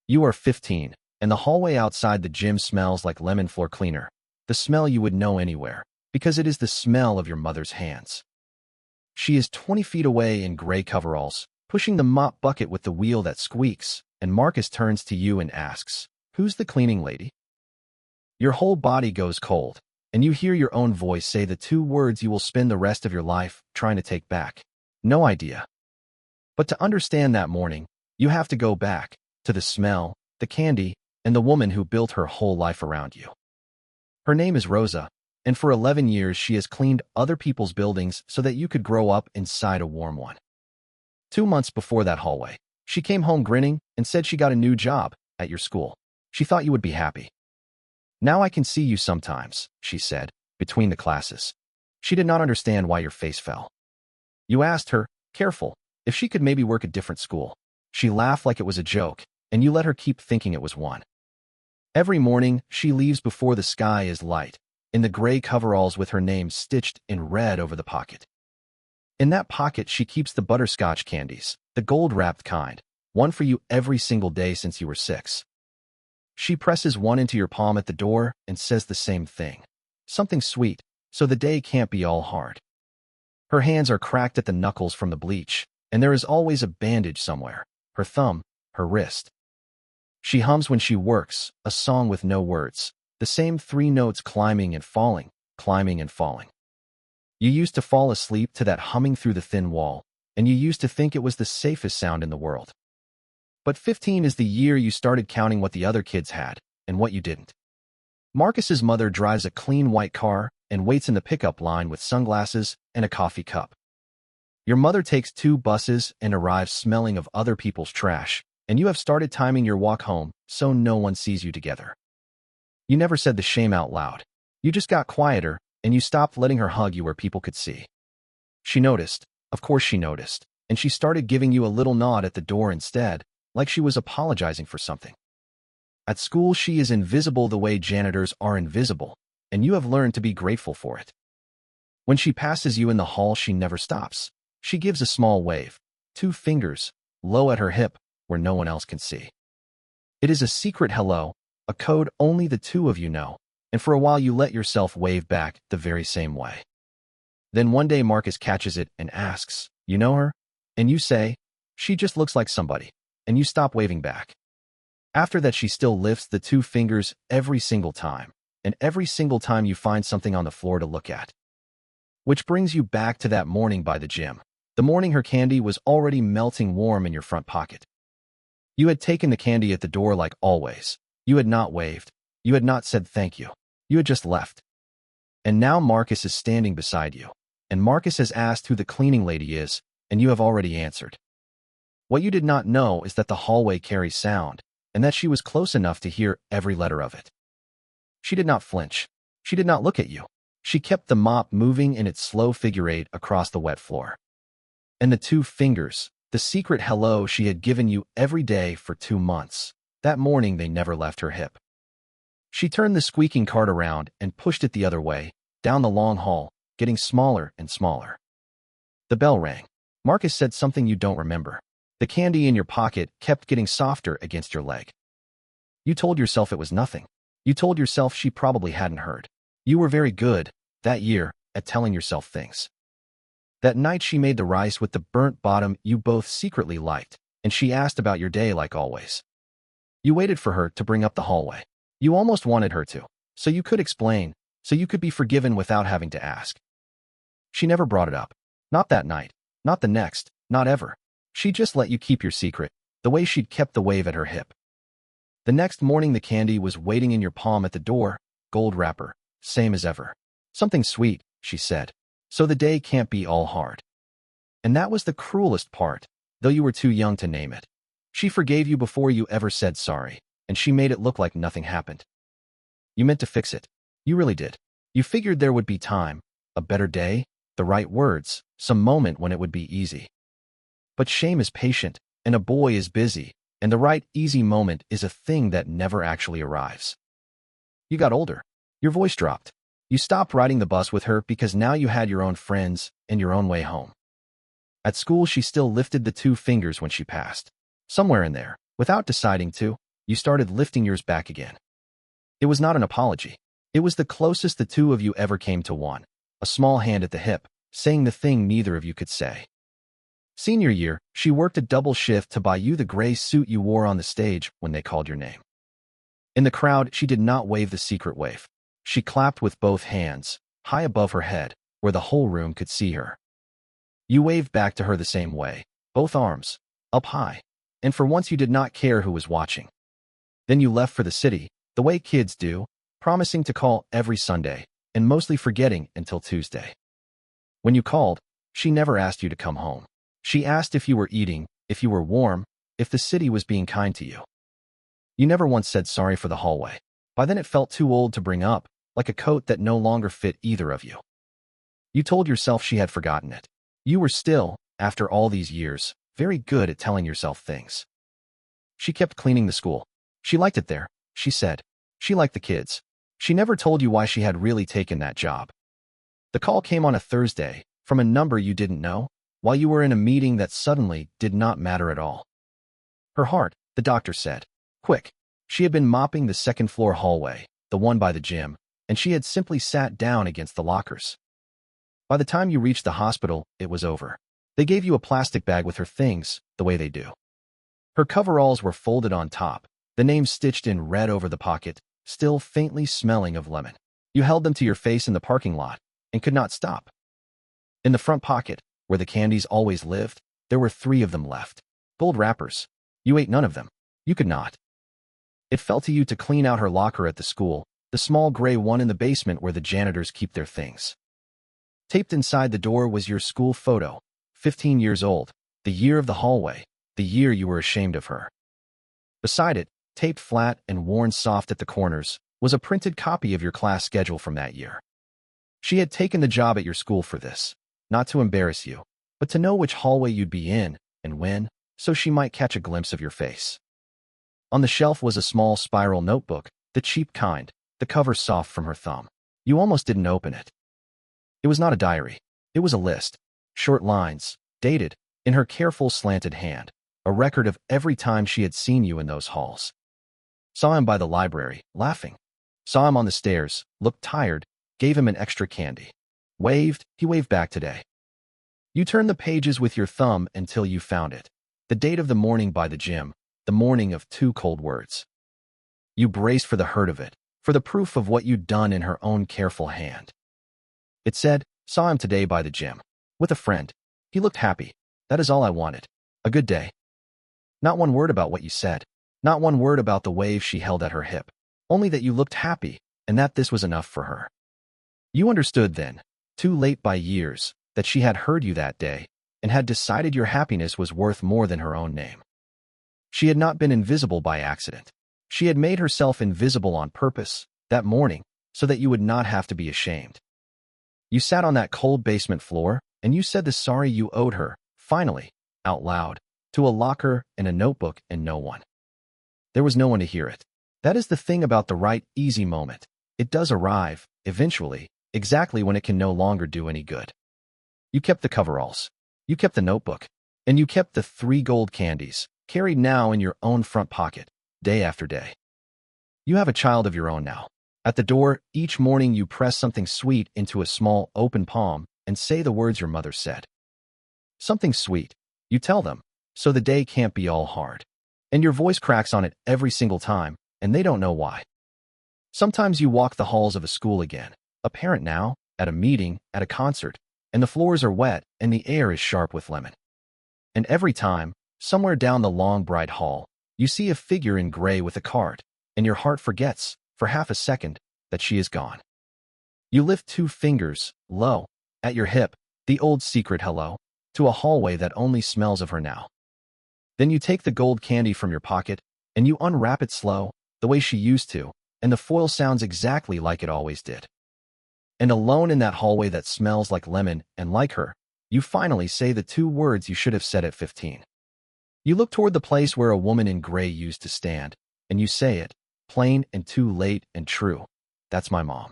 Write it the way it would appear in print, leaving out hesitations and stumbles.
You are 15, and the hallway outside the gym smells like lemon floor cleaner, the smell you would know anywhere, because it is the smell of your mother's hands. She is 20 feet away in gray coveralls, pushing the mop bucket with the wheel that squeaks, and Marcus turns to you and asks, "Who's the cleaning lady?" Your whole body goes cold, and you hear your own voice say the two words you will spend the rest of your life trying to take back. No idea. But to understand that morning, you have to go back to the smell, the candy, and the woman who built her whole life around you. Her name is Rosa, and for 11 years she has cleaned other people's buildings so that you could grow up inside a warm one. 2 months before that hallway, she came home grinning and said she got a new job at your school. She thought you would be happy. "Now I can see you sometimes," she said, between the classes. She did not understand why your face fell. You asked her, careful, if she could maybe work a different school. She laughed like it was a joke, and you let her keep thinking it was one. Every morning, she leaves before the sky is light, in the gray coveralls with her name stitched in red over the pocket. In that pocket, she keeps the butterscotch candies, the gold-wrapped kind, one for you every single day since you were 6. She presses one into your palm at the door and says the same thing. Something sweet, so the day can't be all hard. Her hands are cracked at the knuckles from the bleach, and there is always a bandage somewhere, her thumb, her wrist. She hums when she works, a song with no words, the same 3 notes climbing and falling, climbing and falling. You used to fall asleep to that humming through the thin wall, and you used to think it was the safest sound in the world. But 15 is the year you started counting what the other kids had, and what you didn't. Marcus's mother drives a clean white car and waits in the pickup line with sunglasses and a coffee cup. Your mother takes 2 buses and arrives smelling of other people's trash, and you have started timing your walk home so no one sees you together. You never said the shame out loud. You just got quieter, and you stopped letting her hug you where people could see. She noticed, of course she noticed, and she started giving you a little nod at the door instead, like she was apologizing for something. At school, she is invisible the way janitors are invisible, and you have learned to be grateful for it. When she passes you in the hall, she never stops. She gives a small wave, 2 fingers, low at her hip, where no one else can see. It is a secret hello, a code only the 2 of you know, and for a while you let yourself wave back the very same way. Then one day Marcus catches it and asks, "You know her?" And you say, "She just looks like somebody," and you stop waving back. After that, she still lifts the 2 fingers every single time, and every single time you find something on the floor to look at. Which brings you back to that morning by the gym, the morning her candy was already melting warm in your front pocket. You had taken the candy at the door like always. You had not waved. You had not said thank you. You had just left. And now Marcus is standing beside you, and Marcus has asked who the cleaning lady is, and you have already answered. What you did not know is that the hallway carries sound, and that she was close enough to hear every letter of it. She did not flinch. She did not look at you. She kept the mop moving in its slow figure 8 across the wet floor. And the 2 fingers, the secret hello she had given you every day for 2 months, that morning they never left her hip. She turned the squeaking cart around and pushed it the other way, down the long hall, getting smaller and smaller. The bell rang. Marcus said something you don't remember. The candy in your pocket kept getting softer against your leg. You told yourself it was nothing. You told yourself she probably hadn't heard. You were very good, that year, at telling yourself things. That night she made the rice with the burnt bottom you both secretly liked, and she asked about your day like always. You waited for her to bring up the hallway. You almost wanted her to, so you could explain, so you could be forgiven without having to ask. She never brought it up. Not that night, not the next, not ever. She just let you keep your secret, the way she'd kept the wave at her hip. The next morning the candy was waiting in your palm at the door, gold wrapper, same as ever. "Something sweet," she said, "so the day can't be all hard." And that was the cruelest part, though you were too young to name it. She forgave you before you ever said sorry, and she made it look like nothing happened. You meant to fix it. You really did. You figured there would be time, a better day, the right words, some moment when it would be easy. But shame is patient, and a boy is busy, and the right easy moment is a thing that never actually arrives. You got older. Your voice dropped. You stopped riding the bus with her because now you had your own friends and your own way home. At school, she still lifted the 2 fingers when she passed. Somewhere in there, without deciding to, you started lifting yours back again. It was not an apology. It was the closest the two of you ever came to one, a small hand at the hip, saying the thing neither of you could say. Senior year, she worked a double shift to buy you the gray suit you wore on the stage when they called your name. In the crowd, she did not wave the secret wave. She clapped with both hands, high above her head, where the whole room could see her. You waved back to her the same way, both arms, up high, and for once you did not care who was watching. Then you left for the city, the way kids do, promising to call every Sunday, and mostly forgetting until Tuesday. When you called, she never asked you to come home. She asked if you were eating, if you were warm, if the city was being kind to you. You never once said sorry for the hallway. By then it felt too old to bring up, like a coat that no longer fit either of you. You told yourself she had forgotten it. You were still, after all these years, very good at telling yourself things. She kept cleaning the school. She liked it there, she said. She liked the kids. She never told you why she had really taken that job. The call came on a Thursday, from a number you didn't know, while you were in a meeting that suddenly did not matter at all. Her heart, the doctor said. Quick. She had been mopping the second-floor hallway, the one by the gym, and she had simply sat down against the lockers. By the time you reached the hospital, it was over. They gave you a plastic bag with her things, the way they do. Her coveralls were folded on top, the name stitched in red over the pocket, still faintly smelling of lemon. You held them to your face in the parking lot, and could not stop. In the front pocket, where the candies always lived, there were 3 of them left. Gold wrappers. You ate none of them. You could not. It fell to you to clean out her locker at the school, the small gray one in the basement where the janitors keep their things. Taped inside the door was your school photo, 15 years old, the year of the hallway, the year you were ashamed of her. Beside it, taped flat and worn soft at the corners, was a printed copy of your class schedule from that year. She had taken the job at your school for this, not to embarrass you, but to know which hallway you'd be in, and when, so she might catch a glimpse of your face. On the shelf was a small spiral notebook, the cheap kind, the cover soft from her thumb. You almost didn't open it. It was not a diary. It was a list. Short lines, dated, in her careful slanted hand, a record of every time she had seen you in those halls. Saw him by the library, laughing. Saw him on the stairs, looked tired, gave him an extra candy. Waved, he waved back today. You turned the pages with your thumb until you found it. The date of the morning by the gym, the morning of 2 cold words. You braced for the hurt of it, for the proof of what you'd done in her own careful hand. It said, saw him today by the gym. With a friend. He looked happy. That is all I wanted. A good day. Not one word about what you said. Not one word about the wave she held at her hip. Only that you looked happy, and that this was enough for her. You understood then, too late by years, that she had heard you that day, and had decided your happiness was worth more than her own name. She had not been invisible by accident. She had made herself invisible on purpose, that morning, so that you would not have to be ashamed. You sat on that cold basement floor, and you said the sorry you owed her, finally, out loud, to a locker and a notebook and no one. There was no one to hear it. That is the thing about the right, easy moment. It does arrive, eventually, exactly when it can no longer do any good. You kept the coveralls. You kept the notebook. And you kept the 3 gold candies, carried now in your own front pocket, day after day. You have a child of your own now. At the door, each morning you press something sweet into a small, open palm and say the words your mother said. Something sweet, you tell them, so the day can't be all hard. And your voice cracks on it every single time, and they don't know why. Sometimes you walk the halls of a school again, a parent now, at a meeting, at a concert, and the floors are wet and the air is sharp with lemon. And every time, somewhere down the long, bright hall, you see a figure in gray with a card, and your heart forgets, for half a second, that she is gone. You lift 2 fingers, low, at your hip, the old secret hello, to a hallway that only smells of her now. Then you take the gold candy from your pocket, and you unwrap it slow, the way she used to, and the foil sounds exactly like it always did. And alone in that hallway that smells like lemon and like her, you finally say the 2 words you should have said at 15. You look toward the place where a woman in gray used to stand, and you say it, plain and too late and true. That's my mom.